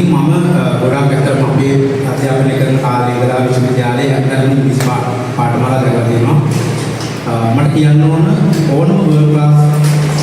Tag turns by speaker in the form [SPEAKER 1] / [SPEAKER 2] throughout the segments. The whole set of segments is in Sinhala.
[SPEAKER 1] ඉතින් මම ගොඩාක් අතරම අපේ අධ්‍යාපනය කරන කාලේ ඉඳලා විශ්වවිද්‍යාලයේ අතරම පාඨමාලා කරලා තියෙනවා. මට කියන්න ඕනම වර්ල්ඩ් ක්ලාස්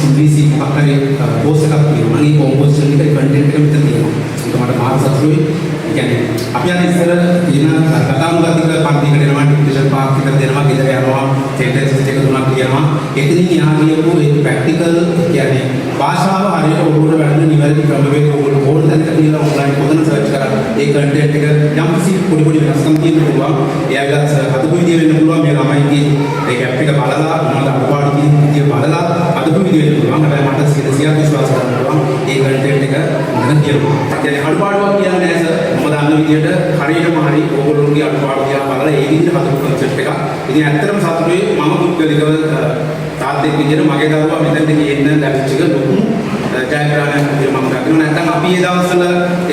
[SPEAKER 1] ඉංග්‍රීසි මොකක් හරි කෝස් එකක් තියෙනවා. ඒ කොම්පොසිෂන් එකේ කන්ටෙන්ට් එක මෙතන තියෙනවා. ඒක මට මහා සතුටුයි. ඒ කියන්නේ අපි අර ඉස්සර තියෙන කතානුගතික පන්තිකට එනවා, ඩික්ටේෂන් පාස් එකට දෙනවා, ගෙදර යනවා, සෙන්ටෙන්සස් එක තුනක් කියනවා. එතනින් යා කියපු ඒ ප්‍රැක්ටිකල් කියන්නේ භාෂාව හරියට ඔයගොල්ලෝ වැඩන නිවැරදි ක්‍රමවේද ඔයගොල්ලෝ ඕන තැනක කියලා ඔන්ලයින් පොතන සර්ච් කරලා ඒ කන්ටෙන්ට් එක යම් කිසි පොඩි පොඩි වෙනස්කම් තියෙන්න පුළුවන්. එයාලා හදපු විදිය වෙන්න පුළුවන්. මේ ළමයිගේ ඒ ඇප් එක බලලා මොනවද අඩුපාඩු කියන විදිය බලලා හදපු විදිය වෙන්න පුළුවන්. හැබැයි මට 100% විශ්වාස කරන්න පුළුවන් ඒ කන්ටෙන්ට් එක මම කියනවා. කියන්නේ අඩුපාඩුවක් කියන්නේ නැහැ සර්. මම දන්න විදියට හරියටම හරි ඔයගොල්ලෝගේ අඩුපාඩු දිහා බලලා ඒ විදිහට හදපු කන්සෙප්ට් එක. ඉතින් ඇත්තටම සතුටුයි මම පුද්ගලිකව තාත්තෙක් විදියට මගේ දරුවා මෙතනට ගේන්න ලැබිච්ච එක ලොකු ජයග්‍රහණයක් විදියට මම දකිනවා. නැත්නම් අපි ඒ දවස්වල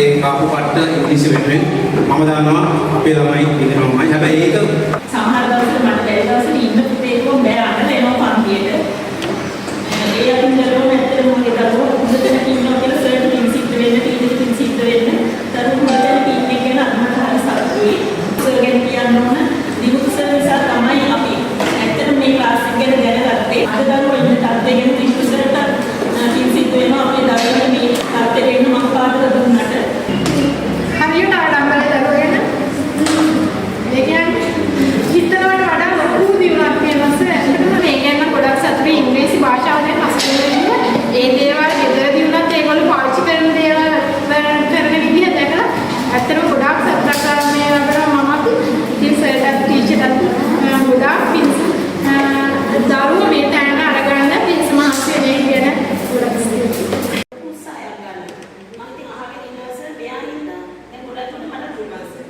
[SPEAKER 1] ඒ කාපු පට්ට ඉංග්‍රීසි වෙනුවෙන් මම දන්නවා අපේ ළමයි ඉන්නවමයි. හැබැයි ඒක
[SPEAKER 2] සමහර දවස්වල මට බැරි දවස්වල ඉන්න පුතේකෝ බෑ අන්න එනවා පන්තියට. ඒ අපි දරුවෝ ඇත්තටම මගේ දරුවෝ හොඳට ඉන්නවා කියලා සර්ට් ටින් සිද්ධ වෙන්න ටීචර් ටින් සිද්ධ වෙන්න දරුවෝ හොඳට ටීම් එක ගැන අහන්න හරි සතුටුයි. සර් ගැන කියන්න ඕන දිමුත් සර් නිසා තමයි අපි ඇත්තටම මේ ක්ලාස් එක ගැන දැනගත්තේ. අද දරුවෝ ඉන්න තත්ත්වය ගැන දිමුත් සර්ට ටීම් සිද්ධ වෙනවා අපේ දරුවෝ මේ තත්ත්වයට එන්න මම පාඩක දුන්නට.
[SPEAKER 3] හරියට ආඩම්බරයි දරුවෝ ගැන. ඒ කියන්නේ හිතනවට වඩා ලොකු දියුණුවක් තියෙනවා සර්. ඇත්තටම මේ ගැන ගොඩක් සතුටුයි. ඉංග්‍රීසි භාෂාව දැන් හසු වෙනවා. ඒ දේවල් ගෙදරදී වුණත් ඒගොල්ලෝ පාවිච්චි කරන දේවල් කරන විදිහ දැකලා ඇත්තටම ගොඩක් සතුටක් මේ ලබනවා මමත්. ඉතින් සර්ටත් ටීචර්ටත් ගොඩක් පිං දරුවෝ මේ තැන අරගන්න පිං මහන්සි වෙන ගැන ගොඩක් ස්තුතියි.
[SPEAKER 2] උත්සාහයක් ගන්න. මම ඉතින් අහගෙන ඉන්නවා සර් මෙයා ඉන්න දැන් ගොඩක් උඩ මට දුන්නා සර්.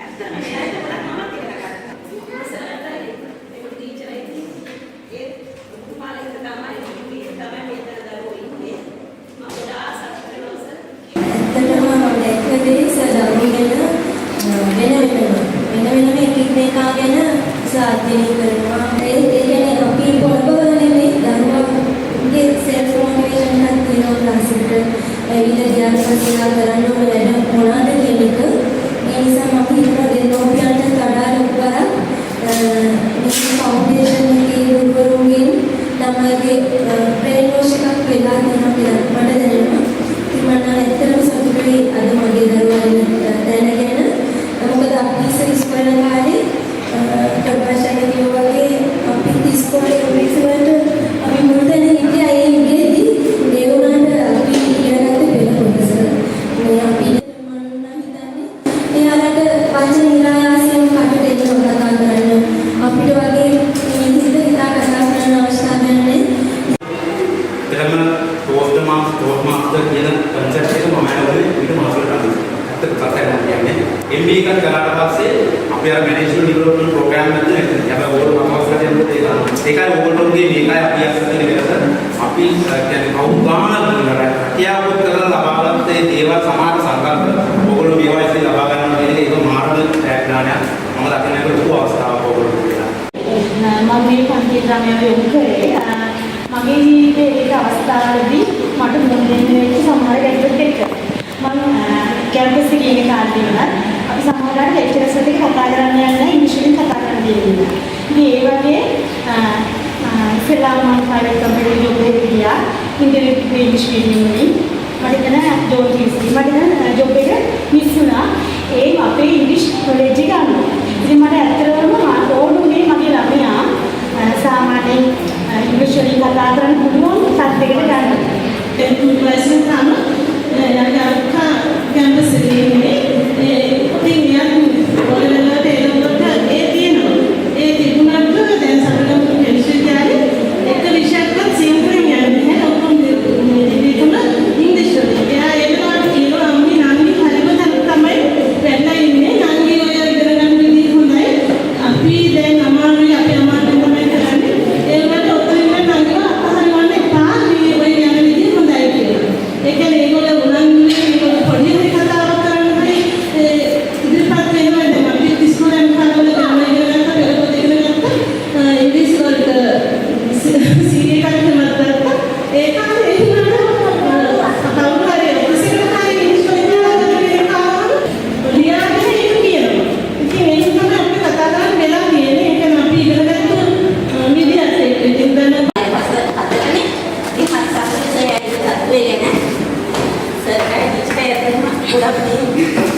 [SPEAKER 2] ඇත්තටම මෙයා ඉන්න ගොඩක් මමත් ඉගෙන ගත්තා. සර්ට ඒක ටීචර් ඉතින් ඒ උපාලෙන් තමයි මේ මෙතන දරුවෝ ඉන්නේ. මම ගොඩක් ආසත් කරනවා සර්.
[SPEAKER 4] ඇත්තටම මම දැක්කේ සර් වෙන එකෙක් මේකා ගැන සාධනය කරනවා. ඒ කියන්නේ අපි පොළඹවල නෙමෙයි දරුවන්ගේ සෙල්ෆ් මොටිවේෂන් එකක් තියෙනවා ක්ලාස් එකට. ඇවිල්ලා ගියාට පස්සේ ආ කරන්න ඕන වැඩ මොනවද කියන එක. ඒ නිසා මම හිතනවා දෙන්නෝපියන්ට වඩා ලොකුවරක් මේ ෆවුන්ඩේෂන් එකේ ගුරුවරුන්ගෙන් ළමයිගේ බ්‍රේන් වොෂ් එකක් වෙලා තියෙනවා කියලා මට දැනෙනවා. ඉතින් මම ඇත්තටම සතුටුයි අද මගේ දරුවා දැනගෙන. මොකද අපි ඉස්කෝලේ කාලේ ප්‍රකාශන කිව්වා වගේ අපි ඉස්කෝලේ ඉංග්‍රීසි වලට අපි මුල්තැන හිටියා ඒ ඉංග්‍රීසි ඒ වුණාට අපි ඉගෙනගත්තේ වෙන කොටස. මේ අපි මම හිතන්නේ එයාලට වචන නිරායාසයෙන් කටට එන්න කතා කරන්න අපිට වගේ ඉංග්‍රීසිද හිතා කතා කරන්න අවශ්‍යතාවයක් නැහැ.
[SPEAKER 1] එහෙම තෝස්ද මාස්ටර් කියන කන්සෙප්ට් එක මම ඇහුවේ ඊට මාසෙකට අද. ඇත්තට කතාවක් කියන්නේ MBA එකක් කරාට පස්සේ අපි අර මැනේජ්මන්ට් ඩෙවලොප්මන්ට් ප්‍රෝග්‍රෑම් එකක් නෙවෙයි. හැබැයි ඕගොල්ලෝ මම අවශ්‍යතාවය දෙන්න ඒකයි ඕගොල්ලෝගේ මේකයි අපි අස්සන වෙනස. අපි කියන්නේ කවුරුගානක් කරලා කියාවොත් කරලා ලබාගත්ත ඒ දේවල් සමාන සංකල්ප ඕගොල්ලෝ මේ වයසේ ලබා ගන්න කියන එක මාර්ග ඥානයක්. මම දකින්නේ ලොකු අවස්ථාවක් ඕගොල්ලෝ කියලා.
[SPEAKER 2] මම මේ පන්තියේ ළමයව යොමු කරේ මගේ ජීවිතයේ ඒක අවස්ථාවේදී මට මුණ දෙන්න වෙච්ච සමහර ගැටලුත් එක්ක. මම කැම්පස් එකේ ඉන්න කාලේ වුණත් අපි සමහරවිට ලෙක්චරර්ස් එක්ක කතා කරන්න යන්නේ ඉංග්‍රීසියෙන් කතා කරන්න දෙන්නේ. ඉතින් ඒ වගේ ඉස්සෙල්ලා මම ප්‍රයිවට් කම්පැනි ජොබ් එකකට ගියා. ඉන්ටර්නෙට් ඉංග්‍රීසි මීඩියම් වලින්. මට එතන ජොබ් ජොබ් එක මිස් වුණා. ඒ අපේ ඉංග්‍රීසි කොලෙජ් එක ගන්නවා. ඉතින් මට ඇත්තටම ඕනුනේ මගේ ළමයා සාමාන්‍යයෙන් ඉංග්‍රීසි වලින් කතා කරන්න පුළුවන් සත්‍යයකට ගන්න. දැන් තුන්වැසින් තමයි කැම්පස් එකේ ඉන්නේ ඉතින් මෙයන් ඔයගොල්ලන්ට එනකොට ඒ තියෙනවා ඒ තිබුණාට දැන් සමහරවිට විශ්වවිද්‍යාලේ එක විෂයක්වත් සිංහලෙන් යන්නේ නැහැ ඔක්කොම දෙතුන ඉංග්‍රීසි වලින් එයා එනවාට කියනවා අම්මි නංගි හරි ගොඩක්